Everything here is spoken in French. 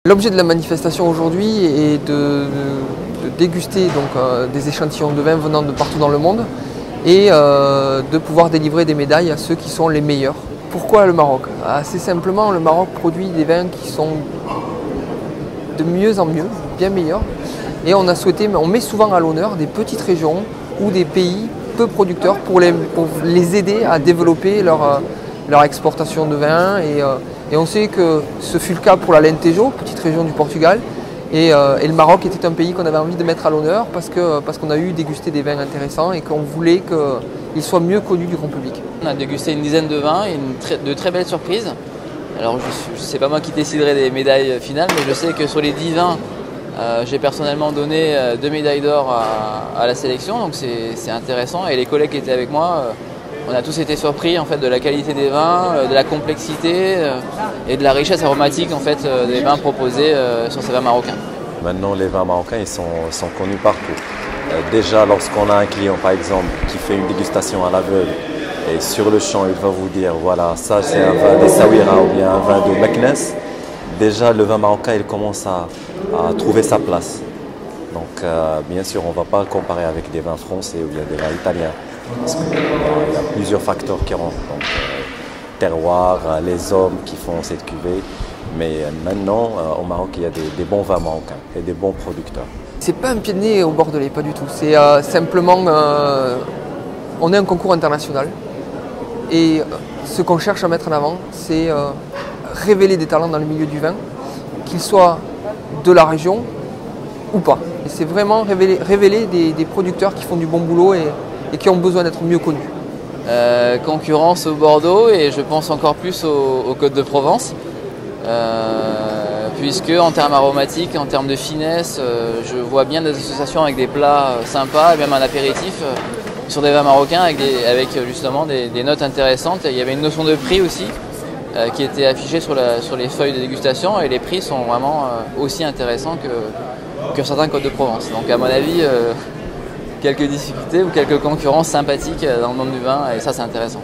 L'objet de la manifestation aujourd'hui est de déguster des échantillons de vin venant de partout dans le monde et de pouvoir délivrer des médailles à ceux qui sont les meilleurs. Pourquoi le Maroc? Assez simplement, le Maroc produit des vins qui sont de mieux en mieux, bien meilleurs. Et on met souvent à l'honneur des petites régions ou des pays peu producteurs pour les aider à développer leur exportation de vin. Et on sait que ce fut le cas pour l'Alentejo, petite région du Portugal. Et le Maroc était un pays qu'on avait envie de mettre à l'honneur parce qu'on a eu dégusté des vins intéressants et qu'on voulait qu'ils soient mieux connus du grand public. On a dégusté une dizaine de vins et de très belles surprises. Alors c'est pas moi qui déciderai des médailles finales, mais je sais que sur les 10 vins, j'ai personnellement donné 2 médailles d'or à la sélection, donc c'est intéressant. Et les collègues qui étaient avec moi, on a tous été surpris en fait, de la qualité des vins, de la complexité et de la richesse aromatique en fait, des vins proposés sur ces vins marocains. Maintenant, les vins marocains ils sont connus partout. Déjà, lorsqu'on a un client par exemple qui fait une dégustation à l'aveugle et sur le champ il va vous dire voilà, ça c'est un vin d'Essaouira ou bien un vin de Meknes, déjà le vin marocain il commence à trouver sa place. Donc bien sûr on ne va pas comparer avec des vins français ou bien des vins italiens. Parce qu'il y a plusieurs facteurs qui rentrent, donc terroir, les hommes qui font cette cuvée. Mais maintenant, au Maroc, il y a des bons vins marocains et des bons producteurs. C'est pas un pied de nez au Bordelais, pas du tout. C'est simplement, on est un concours international. Et ce qu'on cherche à mettre en avant, c'est révéler des talents dans le milieu du vin, qu'ils soient de la région ou pas. Et c'est vraiment révéler des producteurs qui font du bon boulot et qui ont besoin d'être mieux connus. Concurrence au Bordeaux et je pense encore plus aux Côtes de Provence, puisque en termes aromatiques, en termes de finesse, je vois bien des associations avec des plats sympas et même un apéritif sur des vins marocains avec justement des notes intéressantes. Il y avait une notion de prix aussi qui était affichée sur les feuilles de dégustation et les prix sont vraiment aussi intéressants que certains Côtes de Provence. Donc à mon avis, quelques difficultés ou quelques concurrences sympathiques dans le monde du vin et ça c'est intéressant.